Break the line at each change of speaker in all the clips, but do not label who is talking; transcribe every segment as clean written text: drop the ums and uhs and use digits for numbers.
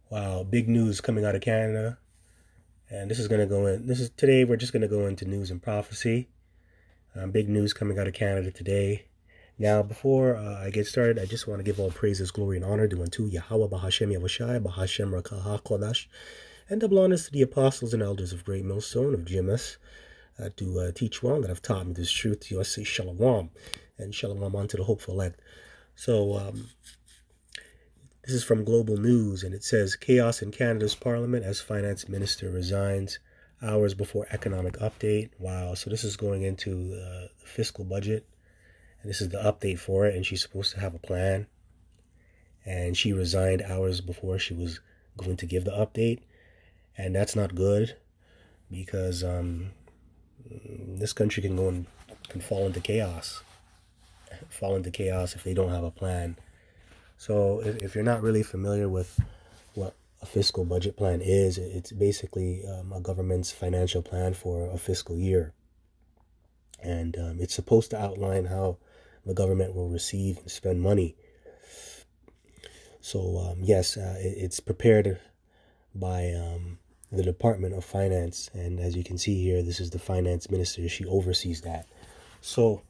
Wow, big news coming out of Canada. And this is going to go in. This is today. We're just going to go into news and prophecy. Big news coming out of Canada today. Now, before I get started, I just want to give all praises, glory, and honor due unto Yahweh Bahashem Yahushai, Bahashem Rakaha Kodash, and double honors to the apostles and elders of Great Millstone of GMS to teach well that have taught me this truth. You say Shalom, and Shalom unto the hopeful elect. So, this is from Global News, and it says, chaos in Canada's parliament as finance minister resigns hours before economic update. Wow, so this is going into the fiscal budget, and this is the update for it, and she's supposed to have a plan, and she resigned hours before she was going to give the update, and that's not good, because this country can fall into chaos if they don't have a plan. So if you're not really familiar with what a fiscal budget plan is, it's basically a government's financial plan for a fiscal year. And it's supposed to outline how the government will receive and spend money. So yes, it's prepared by the Department of Finance. And as you can see here, this is the finance minister. She oversees that. So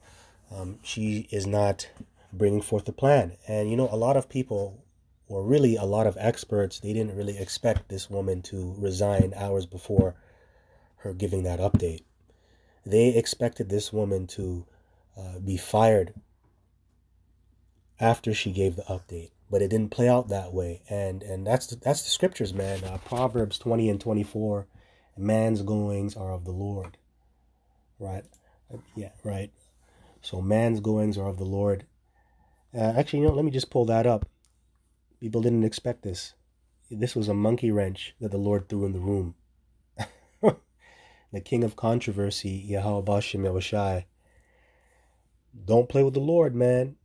she is not bringing forth the plan. And a lot of people, or really a lot of experts, they didn't really expect this woman to resign hours before her giving that update. They expected this woman to be fired after she gave the update, but it didn't play out that way. And that's the scriptures, man. Proverbs 20 and 24, man's goings are of the Lord. Right? Yeah, right. So man's goings are of the Lord. Actually, let me just pull that up. People didn't expect this. This was a monkey wrench that the Lord threw in the room. The king of controversy, Yahweh Bashem Yahushai. Don't play with the Lord, man.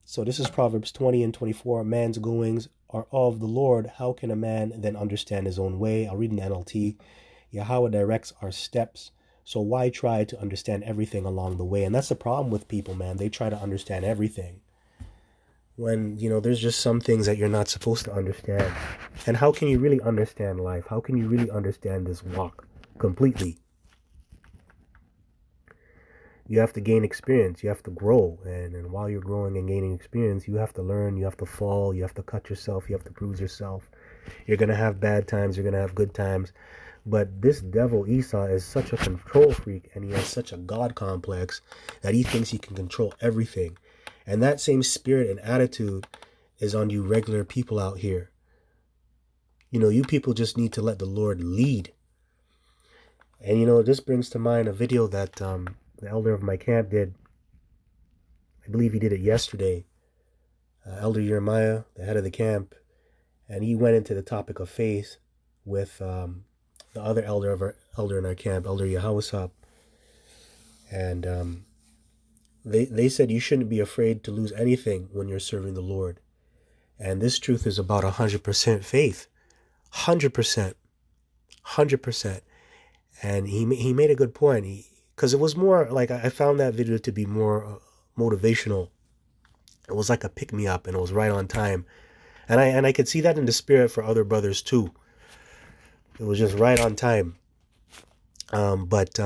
So this is Proverbs 20 and 24. Man's goings are of the Lord. How can a man then understand his own way? I'll read in the NLT. Yahweh directs our steps. So why try to understand everything along the way? And that's the problem with people, man. They try to understand everything, when there's just some things that you're not supposed to understand. And how can you really understand life? How can you really understand this walk completely? You have to gain experience. You have to grow. And while you're growing and gaining experience, you have to learn. You have to fall. You have to cut yourself. You have to bruise yourself. You're going to have bad times. You're going to have good times. But this devil, Esau, is such a control freak, and he has such a God complex that he thinks he can control everything. And that same spirit and attitude is on you regular people out here. You people just need to let the Lord lead. And this brings to mind a video that the elder of my camp did. I believe he did it yesterday. Elder Jeremiah, the head of the camp, and he went into the topic of faith with the other elder in our camp, Elder Yahawasap. And they said you shouldn't be afraid to lose anything when you're serving the Lord. And this truth is about 100% faith. 100%. 100%. And he made a good point. Because it was more like, I found that video to be more motivational. It was like a pick-me-up, and it was right on time. And I could see that in the spirit for other brothers too. It was just right on time. But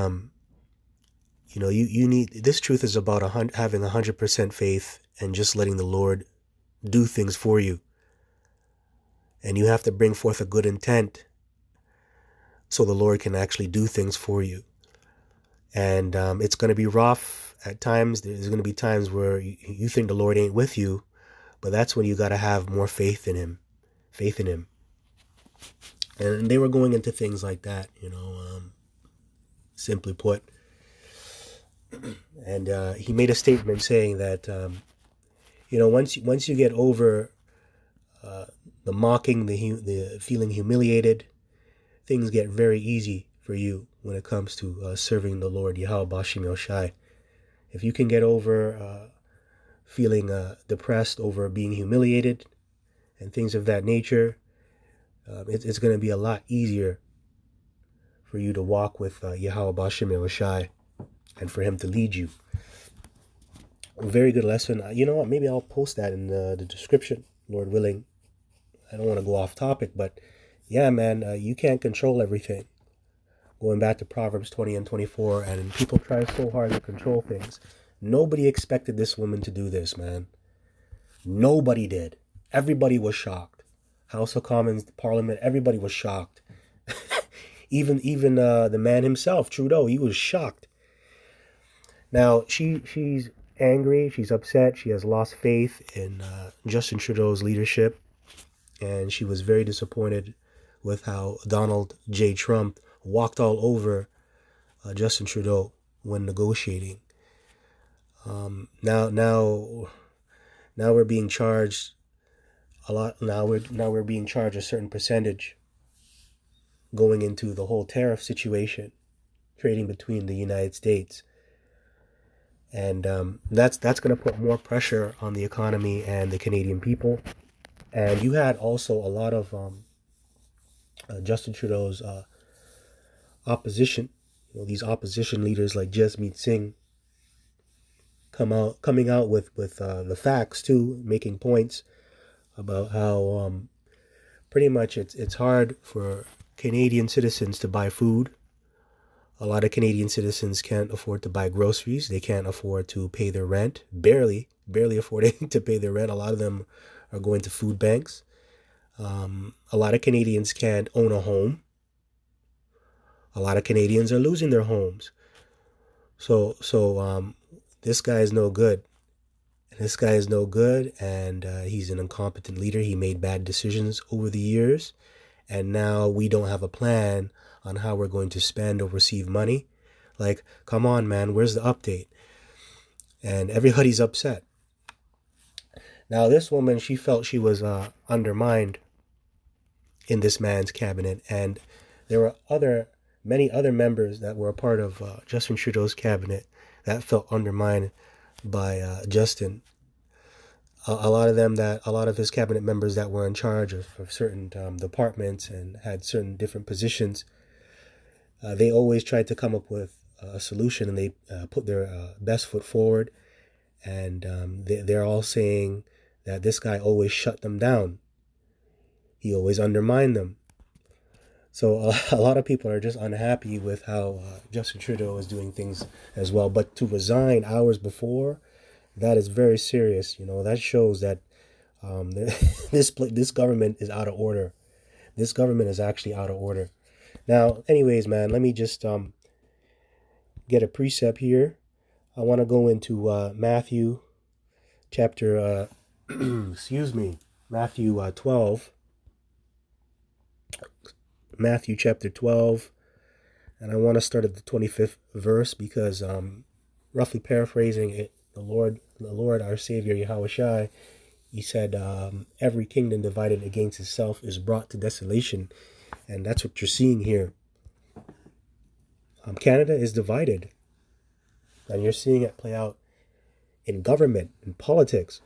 you need, this truth is about having 100% faith and just letting the Lord do things for you. And you have to bring forth a good intent so the Lord can actually do things for you. And it's going to be rough at times. There's going to be times where you think the Lord ain't with you, but that's when you got to have more faith in him. Faith in him. And they were going into things like that, simply put. And he made a statement saying that, once you get over the mocking, the feeling humiliated, things get very easy for you when it comes to serving the Lord, Yahweh Bashim Yoshai. If you can get over feeling depressed over being humiliated and things of that nature, it's going to be a lot easier for you to walk with Yahweh Bashim Yoshai and for him to lead you. A very good lesson. You know what? Maybe I'll post that in the description, Lord willing. I don't want to go off topic, but yeah, man, you can't control everything. Going back to Proverbs 20 and 24, and people try so hard to control things. Nobody expected this woman to do this, man. Nobody did. Everybody was shocked. House of Commons, Parliament, everybody was shocked. Even the man himself, Trudeau, he was shocked. Now she's angry, she's upset, she has lost faith in Justin Trudeau's leadership, and she was very disappointed with how Donald J. Trump walked all over Justin Trudeau when negotiating. Now we're being charged a lot. Now we're being charged a certain percentage going into the whole tariff situation, trading between the United States, and that's going to put more pressure on the economy and the Canadian people. And you had also a lot of Justin Trudeau's opposition. These opposition leaders like Jasmeet Singh coming out with the facts too, making points about how pretty much it's hard for Canadian citizens to buy food. A lot of Canadian citizens can't afford to buy groceries. They can't afford to pay their rent. Barely affording to pay their rent. A lot of them are going to food banks. A lot of Canadians can't own a home. A lot of Canadians are losing their homes. So this guy is no good. This guy is no good, and he's an incompetent leader. He made bad decisions over the years, and now we don't have a plan on how we're going to spend or receive money. Like, come on, man, where's the update? And everybody's upset. Now, this woman, she felt she was undermined in this man's cabinet, and there were many other members that were a part of Justin Trudeau's cabinet that felt undermined by Justin. A lot of his cabinet members that were in charge of certain departments and had certain different positions, they always tried to come up with a solution, and they put their best foot forward. And they're all saying that this guy always shut them down. He always undermined them. So a lot of people are just unhappy with how Justin Trudeau is doing things as well. But to resign hours before, that is very serious. That shows that this government is out of order. This government is actually out of order. Now, anyways, man, let me just get a precept here. I want to go into Matthew chapter, Matthew 12. Matthew chapter 12, and I want to start at the 25th verse because, roughly paraphrasing it, the Lord, our Savior, Yahushua, he said, every kingdom divided against itself is brought to desolation, and that's what you're seeing here. Canada is divided, and you're seeing it play out in government, in politics.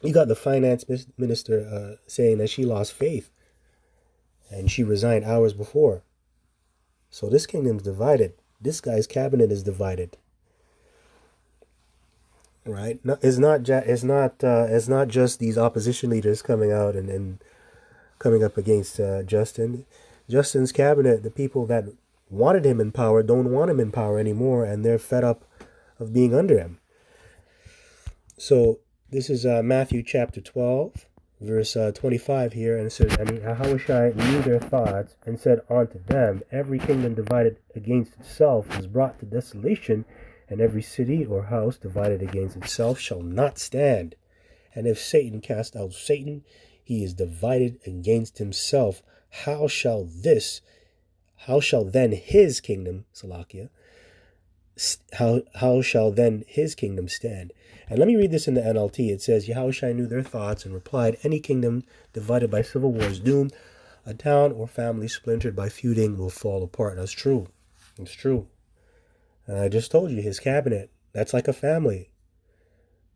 You got the finance minister saying that she lost faith, and she resigned hours before. So this kingdom's divided. This guy's cabinet is divided. Right? No, it's not just these opposition leaders coming out and coming up against Justin. Justin's cabinet, the people that wanted him in power, don't want him in power anymore, and they're fed up of being under him. So this is Matthew chapter 12. Verse 25 here, and it says, and Yahushua knew their thoughts, and said unto them, every kingdom divided against itself is brought to desolation, and every city or house divided against itself shall not stand. And if Satan cast out Satan, he is divided against himself. How shall then his kingdom, Salakia, how shall then his kingdom stand? And let me read this in the NLT. It says, Yahushua knew their thoughts and replied, any kingdom divided by civil war is doomed. A town or family splintered by feuding will fall apart. That's true. It's true. And I just told you, his cabinet, that's like a family.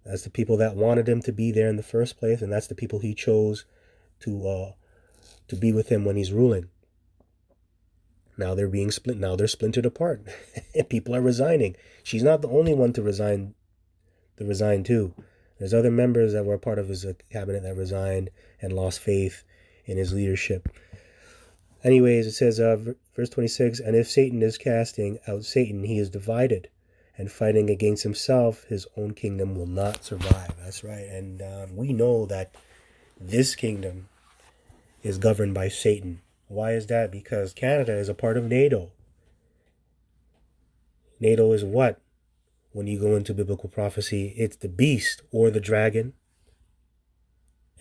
That's the people that wanted him to be there in the first place, and that's the people he chose to be with him when he's ruling. Now they're being split. Now they're splintered apart. People are resigning. She's not the only one to resign too. There's other members that were a part of his cabinet that resigned and lost faith in his leadership. Anyways, it says, verse 26, and if Satan is casting out Satan, he is divided, and fighting against himself, his own kingdom will not survive. That's right. And we know that this kingdom is governed by Satan. Why is that? Because Canada is a part of NATO. NATO is what? When you go into biblical prophecy, it's the beast or the dragon.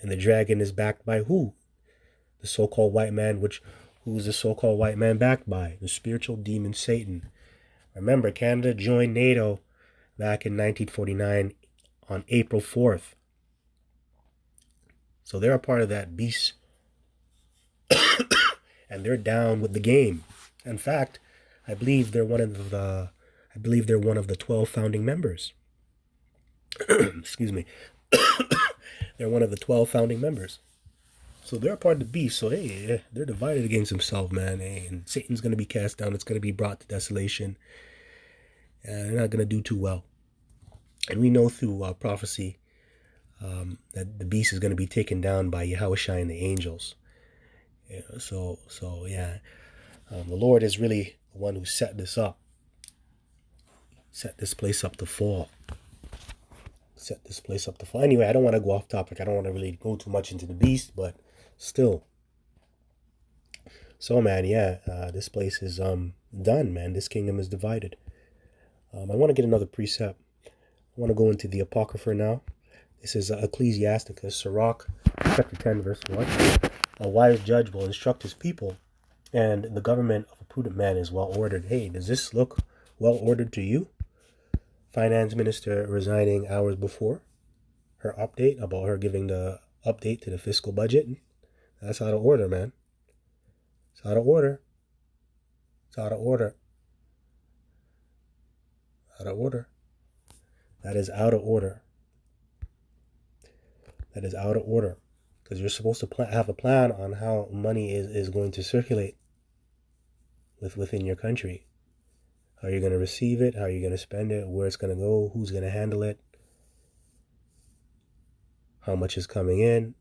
And the dragon is backed by who? The so-called white man, who is the so-called white man backed by? The spiritual demon Satan. Remember, Canada joined NATO back in 1949 on April 4th. So they're a part of that beast. And they're down with the game. In fact, I believe they're one of the 12 founding members. Excuse me. They're one of the 12 founding members. So they're a part of the beast. So, hey, they're divided against themselves, man. Hey, and Satan's going to be cast down. It's going to be brought to desolation. And they're not going to do too well. And we know through prophecy that the beast is going to be taken down by Yahushua and the angels. Yeah, the Lord is really the one who set this up. Set this place up to fall. Anyway, I don't want to go off topic. I don't want to really go too much into the beast, but still. So, man, this place is done, man. This kingdom is divided. I want to get another precept. I want to go into the Apocrypha now. This is Ecclesiasticus, Sirach, chapter 10, verse 1. A wise judge will instruct his people, and the government of a prudent man is well ordered. Hey, does this look well ordered to you? Finance minister resigning hours before her update about her giving the update to the fiscal budget. That's out of order, man. It's out of order. That is out of order. Because you're supposed to have a plan on how money is going to circulate within your country. How you're going to receive it, how you're going to spend it, where it's going to go, who's going to handle it, how much is coming in.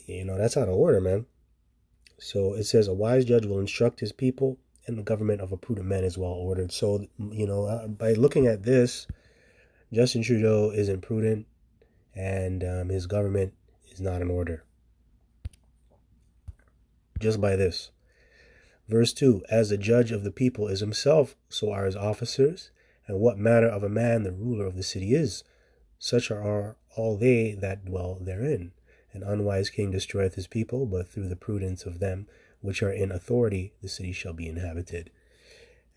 That's out of order, man. So it says, a wise judge will instruct his people, and the government of a prudent man is well ordered. So, by looking at this, Justin Trudeau isn't prudent, and his government is not in order. Just by this. Verse 2, as the judge of the people is himself, so are his officers, and what manner of a man the ruler of the city is. Such are all they that dwell therein. An unwise king destroyeth his people, but through the prudence of them which are in authority, the city shall be inhabited.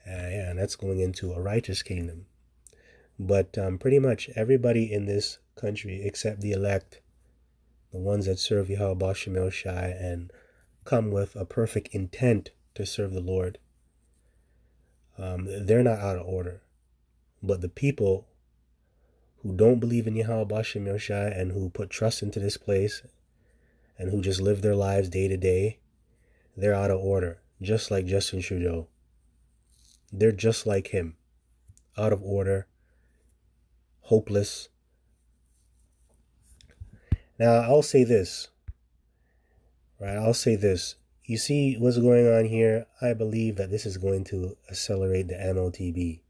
And that's going into a righteous kingdom. But pretty much everybody in this country, except the elect, the ones that serve Yahweh Shem Shai and come with a perfect intent to serve the Lord, they're not out of order. But the people who don't believe in Yahweh Shem Shai and who put trust into this place and who just live their lives day to day, they're out of order. Just like Justin Trudeau. They're just like him. Out of order. Hopeless. Now, I'll say this. You see what's going on here? I believe that this is going to accelerate the MOTB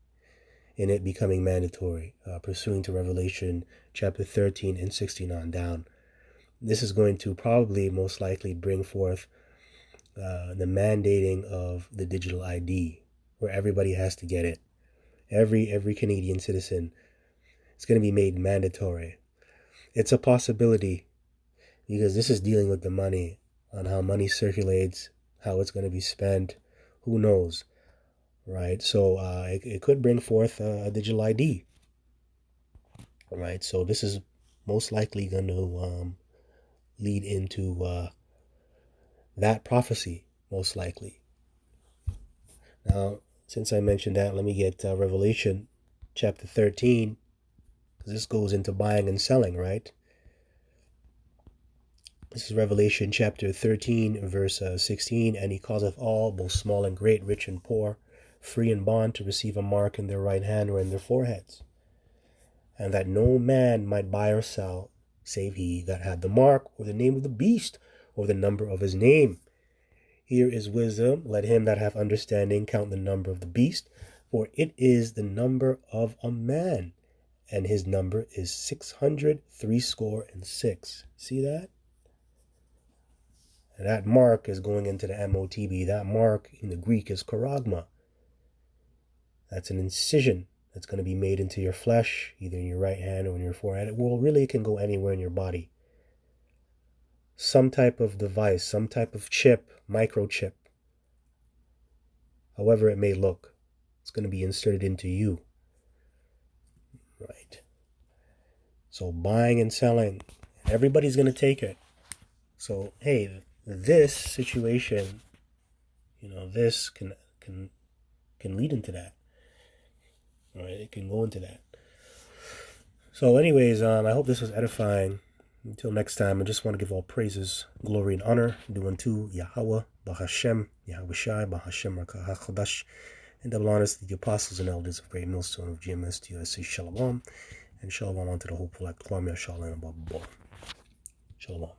in it becoming mandatory, pursuing to Revelation chapter 13 and 16 on down. This is going to probably most likely bring forth the mandating of the digital ID, where everybody has to get it. Every Canadian citizen. It's going to be made mandatory. It's a possibility because this is dealing with the money, on how money circulates, how it's going to be spent. Who knows, right? So it could bring forth a digital ID, right? So this is most likely going to lead into that prophecy, most likely. Now, since I mentioned that, let me get Revelation chapter 13, because this goes into buying and selling, right? This is Revelation chapter 13, verse 16. And he causeth all, both small and great, rich and poor, free and bond, to receive a mark in their right hand or in their foreheads. and that no man might buy or sell, save he that had the mark, or the name of the beast, or the number of his name. Here is wisdom. Let him that hath understanding count the number of the beast, for it is the number of a man, and his number is 666. See that? And that mark is going into the MOTB. That mark in the Greek is charagma. That's an incision that's going to be made into your flesh, either in your right hand or in your forehead. Well, really, it can go anywhere in your body. Some type of device, some type of chip, microchip, however it may look, it's going to be inserted into you. Right? So buying and selling, everybody's going to take it. So, hey, this situation, this can lead into that. All right, it can go into that. So anyways, I hope this was edifying. Until next time, I just want to give all praises, glory, and honor due unto Yahweh, Bahashem, Yahweh Shai, Bahashem Rakah HaChodash, and double honors to the apostles and elders of Great Millstone of GMS to USA Shalom, and Shalom unto the hopeful act Kwame Shalom above. Shalom.